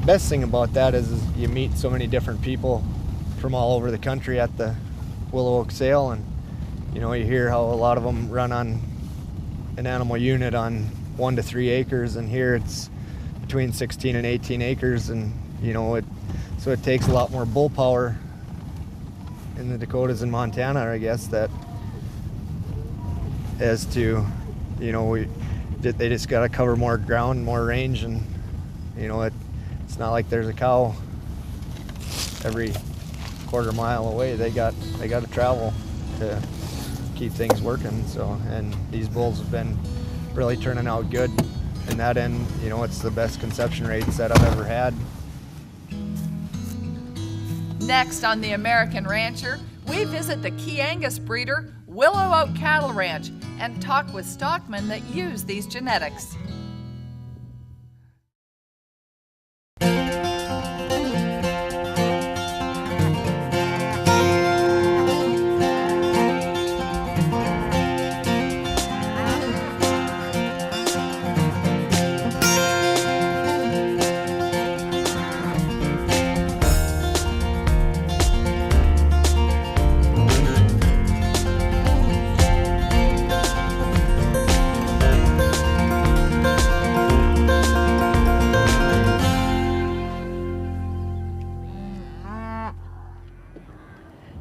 best thing about that is you meet so many different people from all over the country at the Willow Oak sale, and you know, you hear how a lot of them run on an animal unit on 1 to 3 acres, and here it's between 16 and 18 acres, and you know, so it takes a lot more bull power in the Dakotas and Montana, I guess, that as to, you know, they just got to cover more ground, more range, and you know, it's not like there's a cow every quarter mile away. They got to travel to keep things working. So, and these bulls have been really turning out good in that end. You know, it's the best conception rates that I've ever had. Next on The American Rancher, we visit the Key Angus breeder, Willow Oak Cattle Ranch, and talk with stockmen that use these genetics.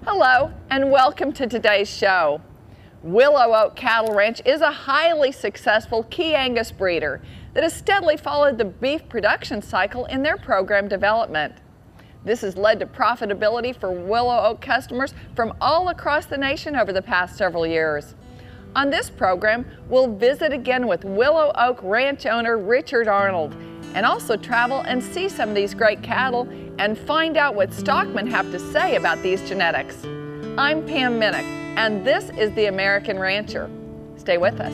Hello and welcome to today's show. Willow Oak Cattle Ranch is a highly successful Key Angus breeder that has steadily followed the beef production cycle in their program development. This has led to profitability for Willow Oak customers from all across the nation over the past several years. On this program, we'll visit again with Willow Oak ranch owner Richard Arnold, and also travel and see some of these great cattle and find out what stockmen have to say about these genetics. I'm Pam Minnick, and this is The American Rancher. Stay with us.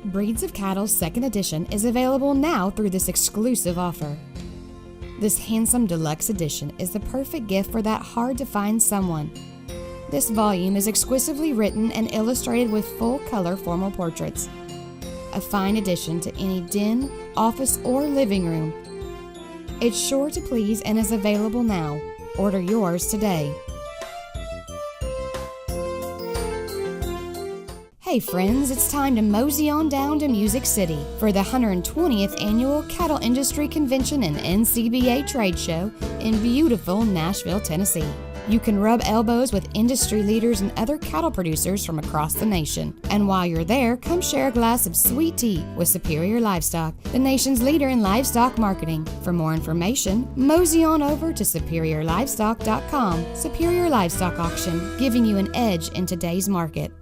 Breeds of Cattle 2nd edition is available now through this exclusive offer. This handsome deluxe edition is the perfect gift for that hard-to-find someone. This volume is exquisitely written and illustrated with full-color formal portraits. A fine addition to any den, office, or living room. It's sure to please and is available now. Order yours today. Hey friends, it's time to mosey on down to Music City for the 120th Annual Cattle Industry Convention and NCBA Trade Show in beautiful Nashville, Tennessee. You can rub elbows with industry leaders and other cattle producers from across the nation. And while you're there, come share a glass of sweet tea with Superior Livestock, the nation's leader in livestock marketing. For more information, mosey on over to SuperiorLivestock.com. Superior Livestock Auction, giving you an edge in today's market.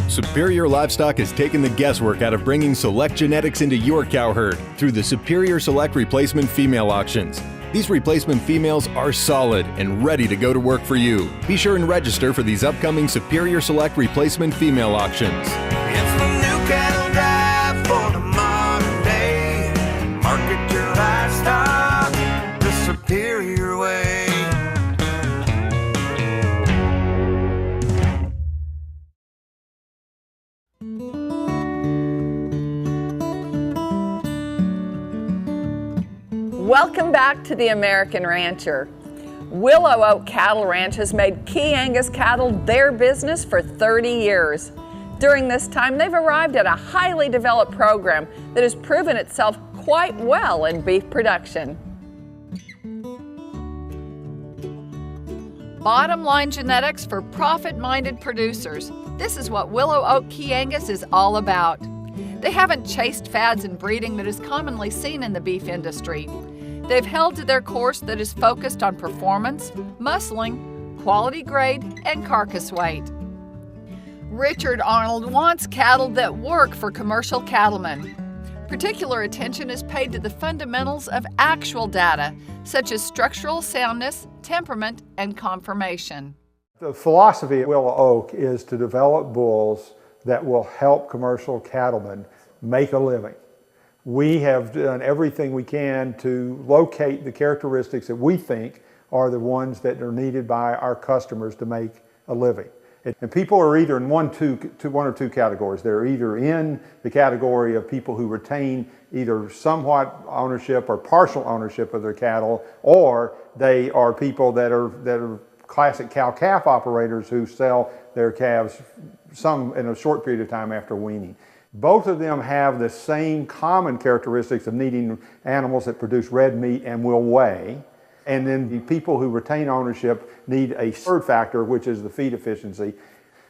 Superior Livestock has taken the guesswork out of bringing select genetics into your cow herd through the Superior Select Replacement Female Auctions. These replacement females are solid and ready to go to work for you. Be sure and register for these upcoming Superior Select Replacement Female Auctions. It's the new cattle drive for the modern day. Market your livestock the superior way. Welcome back to The American Rancher. Willow Oak Cattle Ranch has made Key Angus cattle their business for 30 years. During this time, they've arrived at a highly developed program that has proven itself quite well in beef production. Bottom line genetics for profit-minded producers. This is what Willow Oak Key Angus is all about. They haven't chased fads in breeding that is commonly seen in the beef industry. They've held to their course that is focused on performance, muscling, quality grade, and carcass weight. Richard Arnold wants cattle that work for commercial cattlemen. Particular attention is paid to the fundamentals of actual data, such as structural soundness, temperament, and conformation. The philosophy at Willow Oak is to develop bulls that will help commercial cattlemen make a living. We have done everything we can to locate the characteristics that we think are the ones that are needed by our customers to make a living. And people are either in one or two categories. They're either in the category of people who retain either somewhat ownership or partial ownership of their cattle, or they are people that are classic cow-calf operators who sell their calves some in a short period of time after weaning. Both of them have the same common characteristics of needing animals that produce red meat and will weigh. And then the people who retain ownership need a third factor, which is the feed efficiency.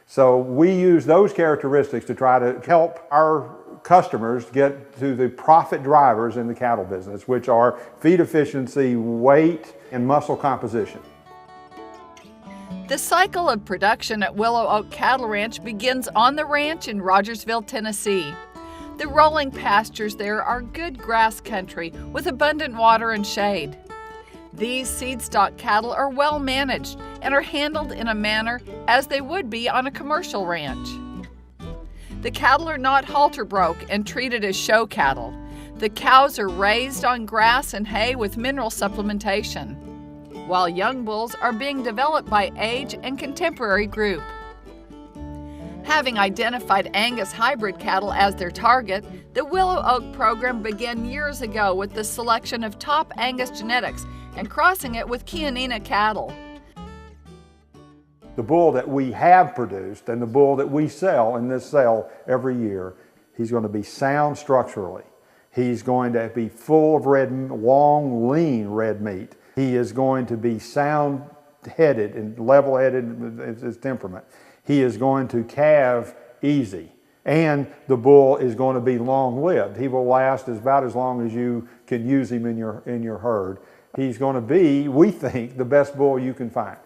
So we use those characteristics to try to help our customers get to the profit drivers in the cattle business, which are feed efficiency, weight, and muscle composition. The cycle of production at Willow Oak Cattle Ranch begins on the ranch in Rogersville, Tennessee. The rolling pastures there are good grass country with abundant water and shade. These seed stock cattle are well managed and are handled in a manner as they would be on a commercial ranch. The cattle are not halter broke and treated as show cattle. The cows are raised on grass and hay with mineral supplementation, while young bulls are being developed by age and contemporary group. Having identified Angus hybrid cattle as their target, the Willow Oak program began years ago with the selection of top Angus genetics and crossing it with Chianina cattle. The bull that we have produced and the bull that we sell in this sale every year, he's going to be sound structurally. He's going to be full of red, long, lean red meat. He is going to be sound-headed and level-headed in his temperament. He is going to calve easy. And the bull is going to be long-lived. He will last about as long as you can use him in your herd. He's going to be, we think, the best bull you can find.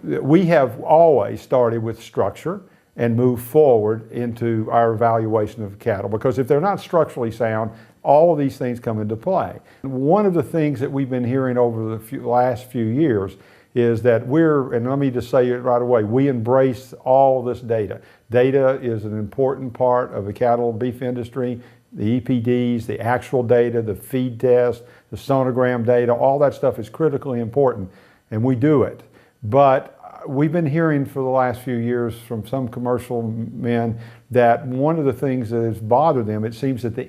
We have always started with structure and moved forward into our evaluation of cattle, because if they're not structurally sound, all of these things come into play. One of the things that we've been hearing over the last few years is that and let me just say it right away, we embrace all this data. Data is an important part of the cattle and beef industry. The EPDs, the actual data, the feed test, the sonogram data, all that stuff is critically important, and we do it. But we've been hearing for the last few years from some commercial men that one of the things that has bothered them, it seems that the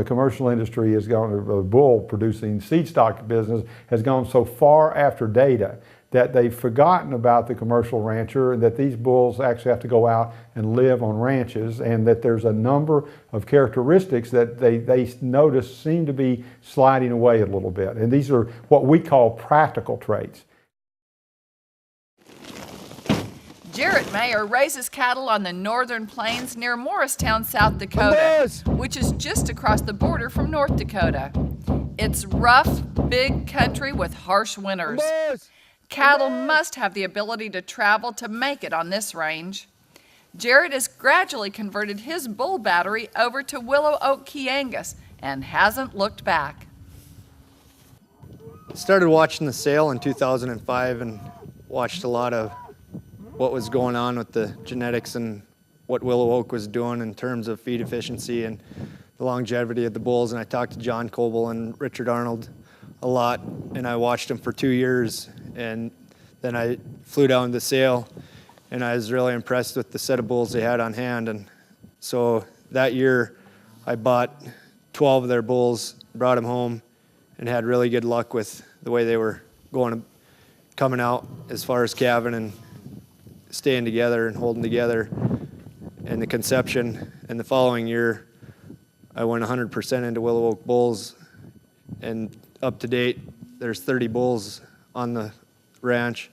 commercial industry has gone, the bull producing seed stock business has gone so far after data that they've forgotten about the commercial rancher, and that these bulls actually have to go out and live on ranches, and that there's a number of characteristics that they notice seem to be sliding away a little bit. And these are what we call practical traits. Jarrett Mayer raises cattle on the northern plains near Morristown, South Dakota, which is just across the border from North Dakota. It's rough, big country with harsh winters. Cattle must have the ability to travel to make it on this range. Jarrett has gradually converted his bull battery over to Willow Oak Key Angus and hasn't looked back. Started watching the sale in 2005 and watched a lot of what was going on with the genetics and what Willow Oak was doing in terms of feed efficiency and the longevity of the bulls. And I talked to John Coble and Richard Arnold a lot, and I watched them for 2 years. And then I flew down to the sale, and I was really impressed with the set of bulls they had on hand. And so that year I bought 12 of their bulls, brought them home, and had really good luck with the way they were coming out as far as calving and staying together and holding together. And the conception, and the following year I went 100% into Willow Oak bulls, and up to date there's 30 bulls on the ranch,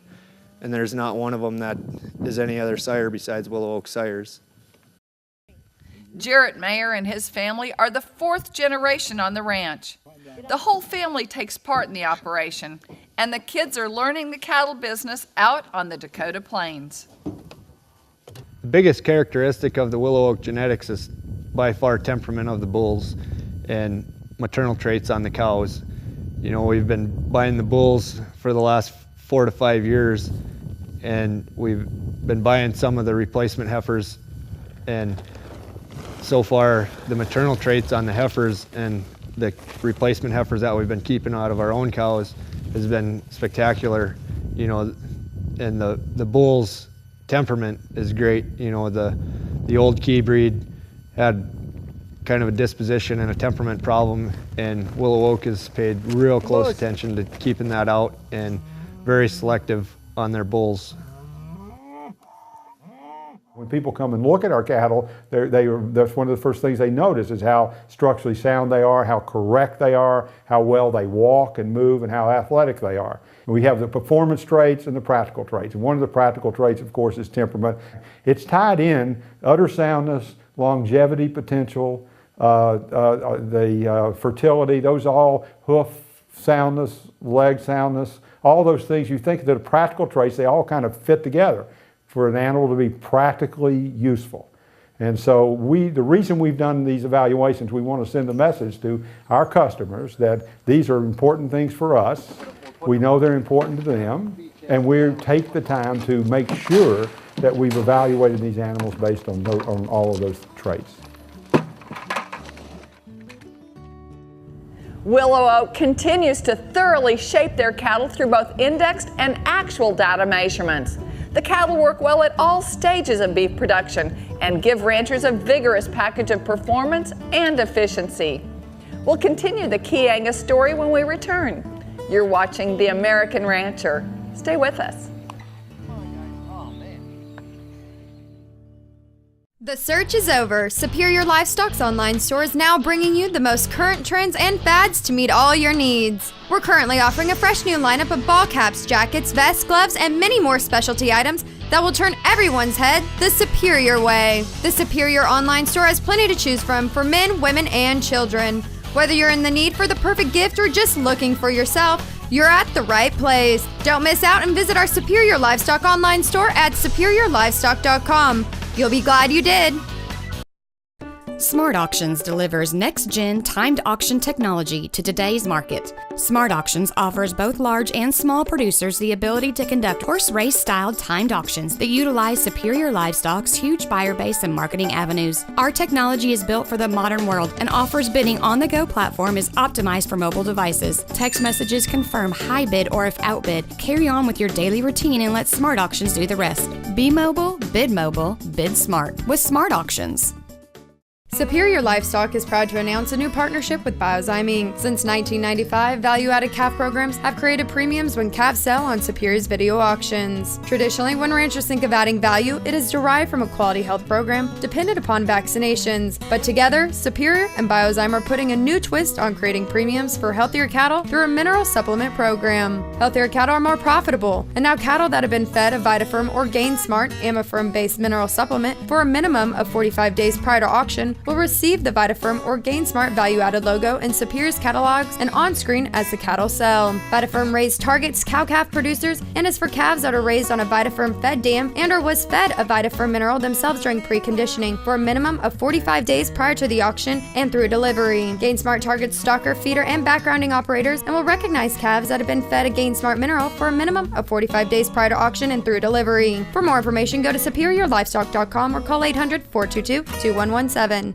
and there's not one of them that is any other sire besides Willow Oak sires. Jarrett Mayer and his family are the 4th generation on the ranch. The whole family takes part in the operation, and the kids are learning the cattle business out on the Dakota Plains. The biggest characteristic of the Willow Oak genetics is by far temperament of the bulls and maternal traits on the cows. You know, we've been buying the bulls for the last 4 to 5 years, and we've been buying some of the replacement heifers, and so far the maternal traits on the heifers and the replacement heifers that we've been keeping out of our own cows has been spectacular. you know, and the bull's temperament is great. You know, the old key breed had kind of a disposition and a temperament problem, and Willow Oak has paid real close attention to keeping that out and very selective on their bulls. When people come and look at our cattle, that's one of the first things they notice is how structurally sound they are, how correct they are, how well they walk and move, and how athletic they are. We have the performance traits and the practical traits. And one of the practical traits, of course, is temperament. It's tied in udder soundness, longevity potential, the fertility, those all hoof soundness, leg soundness, all those things. You think that the practical traits, they all kind of fit together for an animal to be practically useful. And so the reason we've done these evaluations, we want to send a message to our customers that these are important things for us. We know they're important to them, and we take the time to make sure that we've evaluated these animals based on all of those traits. Willow Oak continues to thoroughly shape their cattle through both indexed and actual data measurements. The cattle work well at all stages of beef production and give ranchers a vigorous package of performance and efficiency. We'll continue the Key Angus story when we return. You're watching The American Rancher. Stay with us. The search is over. Superior Livestock's online store is now bringing you the most current trends and fads to meet all your needs. We're currently offering a fresh new lineup of ball caps, jackets, vests, gloves, and many more specialty items that will turn everyone's head the Superior way. The Superior online store has plenty to choose from for men, women, and children. Whether you're in the need for the perfect gift or just looking for yourself, you're at the right place. Don't miss out and visit our Superior Livestock online store at superiorlivestock.com. You'll be glad you did. SmartAuctions delivers next-gen timed auction technology to today's market. SmartAuctions offers both large and small producers the ability to conduct horse race-styled timed auctions that utilize Superior Livestock's huge buyer base and marketing avenues. Our technology is built for the modern world and offers bidding on-the-go platform is optimized for mobile devices. Text messages confirm high bid or if outbid. Carry on with your daily routine and let SmartAuctions do the rest. Be mobile, bid smart with SmartAuctions. Superior Livestock is proud to announce a new partnership with Biozyme Inc. Since 1995, value-added calf programs have created premiums when calves sell on Superior's video auctions. Traditionally, when ranchers think of adding value, it is derived from a quality health program dependent upon vaccinations. But together, Superior and Biozyme are putting a new twist on creating premiums for healthier cattle through a mineral supplement program. Healthier cattle are more profitable, and now cattle that have been fed a VitaFirm or GainSmart Amifirm-based mineral supplement for a minimum of 45 days prior to auction will receive the VitaFirm or GainSmart value-added logo in Superior's catalogs and on-screen as the cattle sell. VitaFirm raised targets cow-calf producers and is for calves that are raised on a VitaFirm fed dam and or was fed a VitaFirm mineral themselves during preconditioning for a minimum of 45 days prior to the auction and through delivery. GainSmart targets stalker, feeder, and backgrounding operators and will recognize calves that have been fed a GainSmart mineral for a minimum of 45 days prior to auction and through delivery. For more information, go to superiorlivestock.com or call 800-422-2117.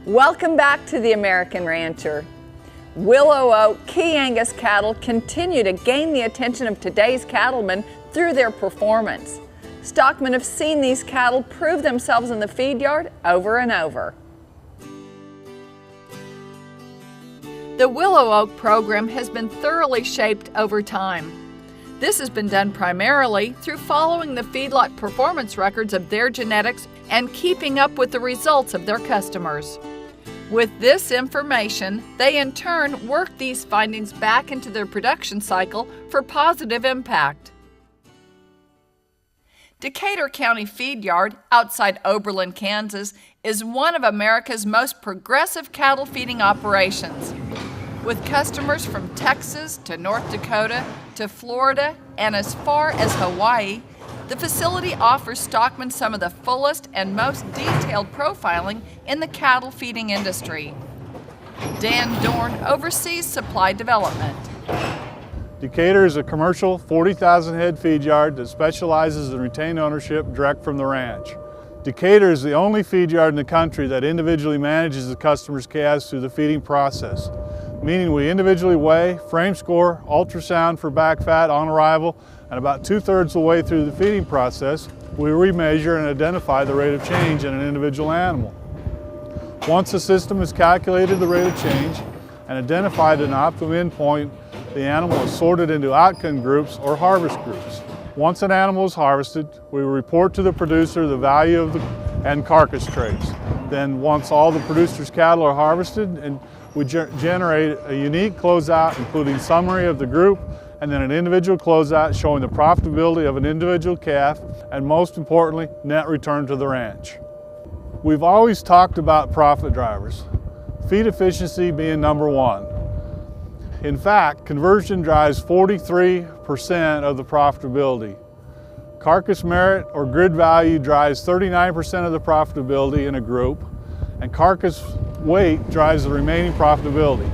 Welcome back to The American Rancher. Willow Oak Key Angus cattle continue to gain the attention of today's cattlemen through their performance. Stockmen have seen these cattle prove themselves in the feed yard over and over. The Willow Oak program has been thoroughly shaped over time. This has been done primarily through following the feedlot performance records of their genetics and keeping up with the results of their customers. With this information, they in turn work these findings back into their production cycle for positive impact. Decatur County Feed Yard, outside Oberlin, Kansas, is one of America's most progressive cattle feeding operations. With customers from Texas to North Dakota to Florida and as far as Hawaii, the facility offers stockmen some of the fullest and most detailed profiling in the cattle feeding industry. Dan Dorn oversees supply development. Decatur is a commercial 40,000 head feed yard that specializes in retained ownership direct from the ranch. Decatur is the only feed yard in the country that individually manages the customer's calves through the feeding process, meaning we individually weigh, frame score, ultrasound for back fat on arrival, and about 2/3 of the way through the feeding process, we remeasure and identify the rate of change in an individual animal. Once the system has calculated the rate of change and identified an optimum endpoint, the animal is sorted into outcome groups or harvest groups. Once an animal is harvested, we report to the producer the value of and carcass trays. Then once all the producer's cattle are harvested, and we generate a unique closeout including summary of the group and then an individual closeout showing the profitability of an individual calf and most importantly, net return to the ranch. We've always talked about profit drivers, feed efficiency being number one. In fact, conversion drives 43% of the profitability. Carcass merit or grid value drives 39% of the profitability in a group, and carcass weight drives the remaining profitability.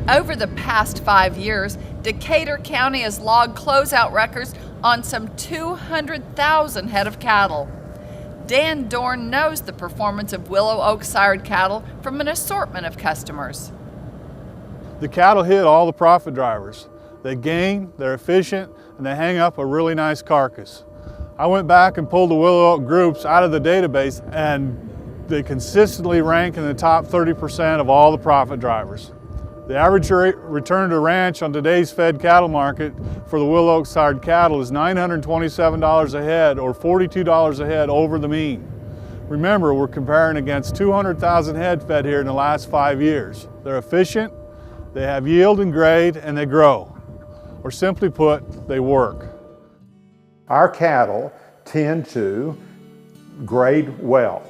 Over the past 5 years, Decatur County has logged closeout records on some 200,000 head of cattle. Dan Dorn knows the performance of Willow Oak sired cattle from an assortment of customers. The cattle hit all the profit drivers. They gain, they're efficient, and they hang up a really nice carcass. I went back and pulled the Willow Oak groups out of the database, and they consistently rank in the top 30% of all the profit drivers. The average return to ranch on today's fed cattle market for the Willow Oak sired cattle is $927 a head or $42 a head over the mean. Remember, we're comparing against 200,000 head fed here in the last 5 years. They're efficient, they have yield and grade, and they grow. Or simply put, they work. Our cattle tend to grade well.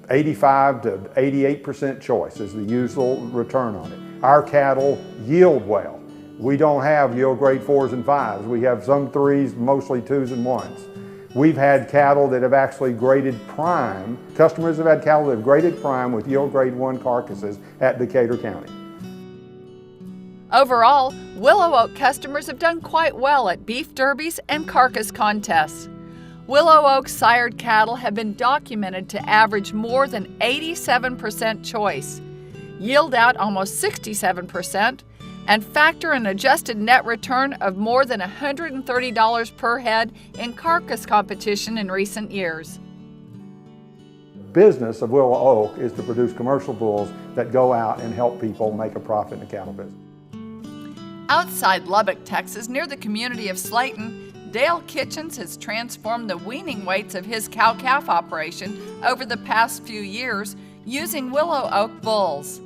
85 to 88% choice is the usual return on it. Our cattle yield well. We don't have yield grade 4s and 5s. We have some 3s, mostly 2s and 1s. We've had cattle that have actually graded prime. Customers have had cattle that have graded prime with yield grade 1 carcasses at Decatur County. Overall, Willow Oak customers have done quite well at beef derbies and carcass contests. Willow Oak sired cattle have been documented to average more than 87% choice, yield out almost 67%, and factor an adjusted net return of more than $130 per head in carcass competition in recent years. The business of Willow Oak is to produce commercial bulls that go out and help people make a profit in the cattle business. Outside Lubbock, Texas, near the community of Slayton, Dale Kitchens has transformed the weaning weights of his cow-calf operation over the past few years using Willow Oak bulls.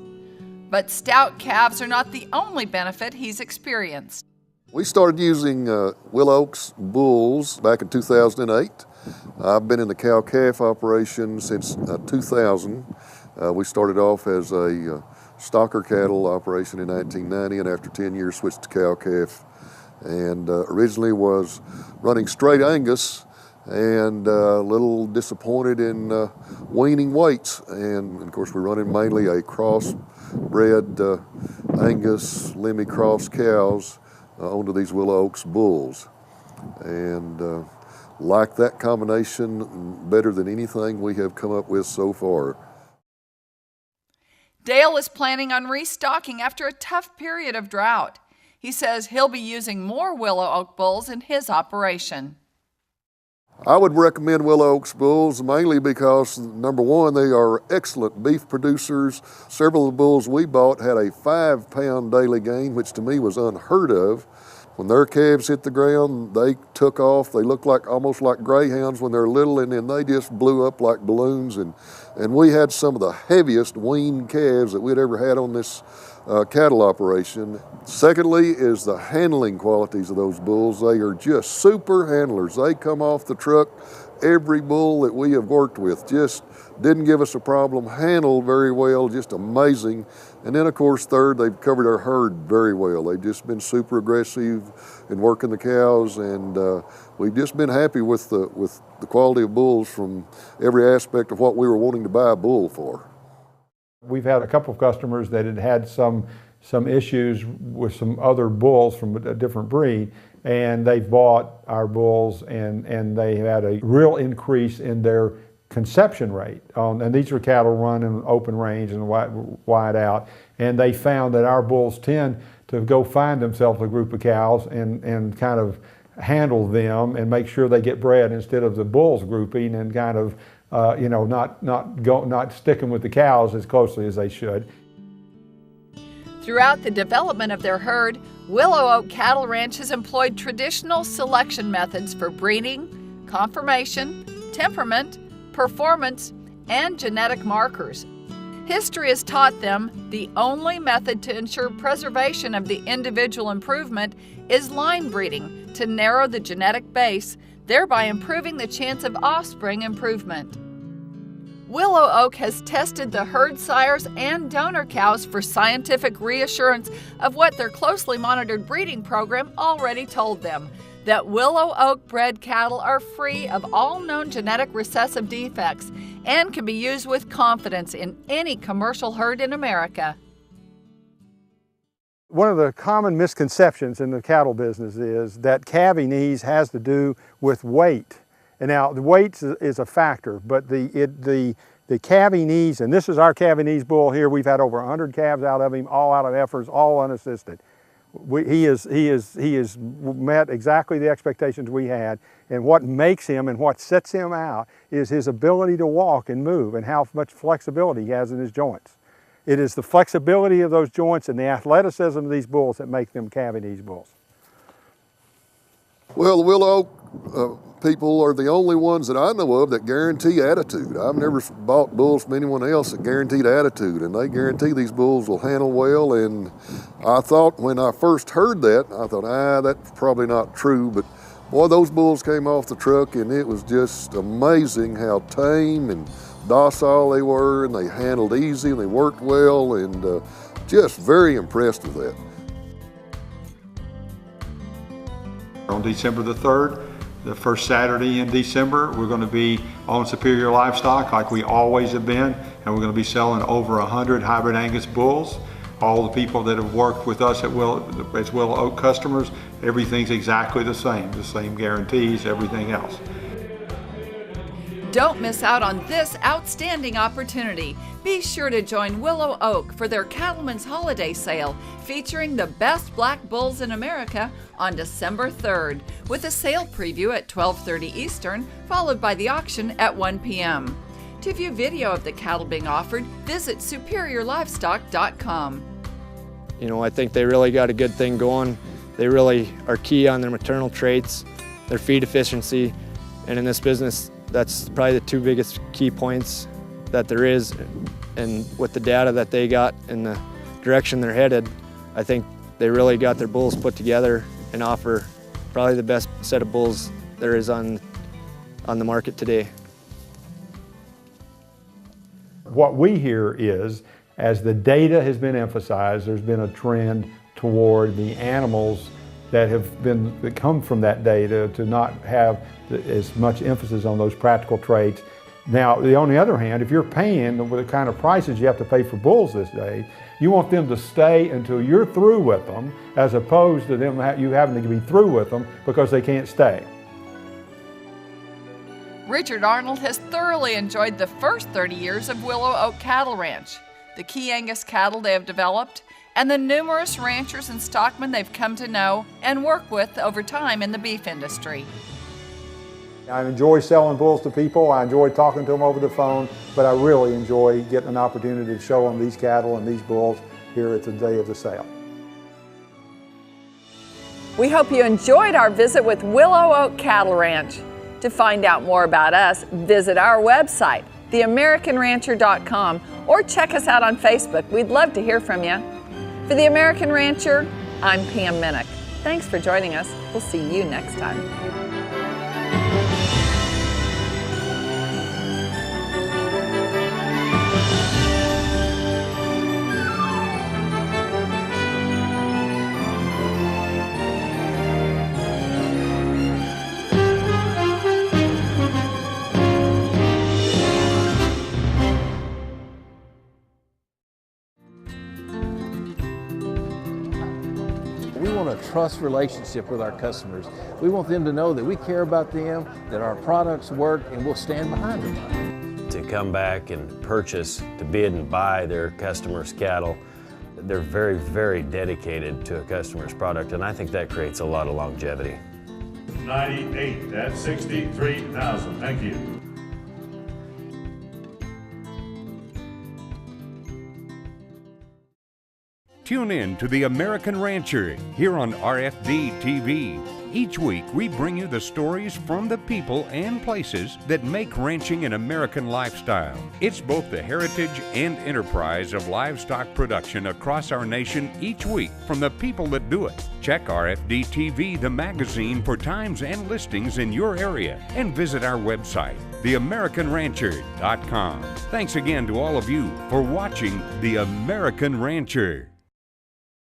But stout calves are not the only benefit he's experienced. We started using Willow Oak's bulls back in 2008. I've been in the cow-calf operation since 2000. We started off as a stocker cattle operation in 1990, and after 10 years switched to cow-calf. And originally was running straight Angus and a little disappointed in weaning weights. And of course we're running mainly a crossbred Angus Lemmy cross cows onto these Willow Oaks bulls. And like that combination better than anything we have come up with so far. Dale is planning on restocking after a tough period of drought. He says he'll be using more Willow Oak bulls in his operation. I would recommend Willow Oaks bulls mainly because, number one, they are excellent beef producers. Several of the bulls we bought had a 5-pound daily gain, which to me was unheard of. When their calves hit the ground, they took off. They looked like almost like greyhounds when they're little, and then they just blew up like balloons. And we had some of the heaviest weaned calves that we'd ever had on this cattle operation. Secondly is the handling qualities of those bulls. They are just super handlers. They come off the truck. Every bull that we have worked with just didn't give us a problem, handled very well, just amazing. And then of course third, they've covered our herd very well. They've just been super aggressive in working the cows, and we've just been happy with the quality of bulls from every aspect of what we were wanting to buy a bull for. We've had a couple of customers that had had some issues with some other bulls from a different breed, and they've bought our bulls and they had a real increase in their conception rate. And these are cattle run in open range and wide out. And they found that our bulls tend to go find themselves a group of cows and kind of handle them and make sure they get bred instead of the bulls grouping and kind of not sticking with the cows as closely as they should. Throughout the development of their herd, Willow Oak Cattle Ranch has employed traditional selection methods for breeding, conformation, temperament, performance, and genetic markers. History has taught them the only method to ensure preservation of the individual improvement is line breeding to narrow the genetic base, thereby improving the chance of offspring improvement. Willow Oak has tested the herd sires and donor cows for scientific reassurance of what their closely monitored breeding program already told them, that Willow Oak bred cattle are free of all known genetic recessive defects and can be used with confidence in any commercial herd in America. One of the common misconceptions in the cattle business is that calving ease has to do with weight. And now the weight is a factor, but the calving ease, and this is our calving ease bull here. We've had over 100 calves out of him, all out of efforts, all unassisted. He has met exactly the expectations we had, and what makes him and what sets him out is his ability to walk and move and how much flexibility he has in his joints. It is the flexibility of those joints and the athleticism of these bulls that make them calving ease bulls. Well, the Willow Oak people are the only ones that I know of that guarantee attitude. I've never bought bulls from anyone else that guaranteed attitude, and they guarantee these bulls will handle well. And I thought when I first heard that, I thought, that's probably not true, but boy, those bulls came off the truck and it was just amazing how tame and docile they were, and they handled easy and they worked well, and just very impressed with that. On December the 3rd, the first Saturday in December, we're going to be on Superior Livestock like we always have been, and we're going to be selling over 100 hybrid Angus bulls. All the people that have worked with us as Willow Oak customers, everything's exactly the same guarantees, everything else. Don't miss out on this outstanding opportunity. Be sure to join Willow Oak for their Cattleman's Holiday Sale, featuring the best black bulls in America on December 3rd, with a sale preview at 12:30 Eastern, followed by the auction at 1 p.m. To view video of the cattle being offered, visit superiorlivestock.com. You know, I think they really got a good thing going. They really are key on their maternal traits, their feed efficiency, and in this business, that's probably the two biggest key points that there is. And with the data that they got and the direction they're headed, I think they really got their bulls put together and offer probably the best set of bulls there is on the market today. What we hear is, as the data has been emphasized, there's been a trend toward the animals that come from that data to not have as much emphasis on those practical traits. Now, on the other hand, if you're paying the kind of prices you have to pay for bulls this day, you want them to stay until you're through with them, as opposed to you having to be through with them because they can't stay. Richard Arnold has thoroughly enjoyed the first 30 years of Willow Oak Cattle Ranch, the key Angus cattle they have developed, and the numerous ranchers and stockmen they've come to know and work with over time in the beef industry. I enjoy selling bulls to people, I enjoy talking to them over the phone, but I really enjoy getting an opportunity to show them these cattle and these bulls here at the day of the sale. We hope you enjoyed our visit with Willow Oak Cattle Ranch. To find out more about us, visit our website, theamericanrancher.com, or check us out on Facebook. We'd love to hear from you. For The American Rancher, I'm Pam Minnick. Thanks for joining us. We'll see you next time. We want a trust relationship with our customers. We want them to know that we care about them, that our products work, and we'll stand behind them. come back and purchase, to bid and buy their customers' cattle, they're very, very dedicated to a customer's product, and I think that creates a lot of longevity. 98, that's 63,000. Thank you. Tune in to The American Rancher here on RFD TV. Each week, we bring you the stories from the people and places that make ranching an American lifestyle. It's both the heritage and enterprise of livestock production across our nation each week from the people that do it. Check RFD TV, the magazine, for times and listings in your area, and visit our website, theamericanrancher.com. Thanks again to all of you for watching The American Rancher.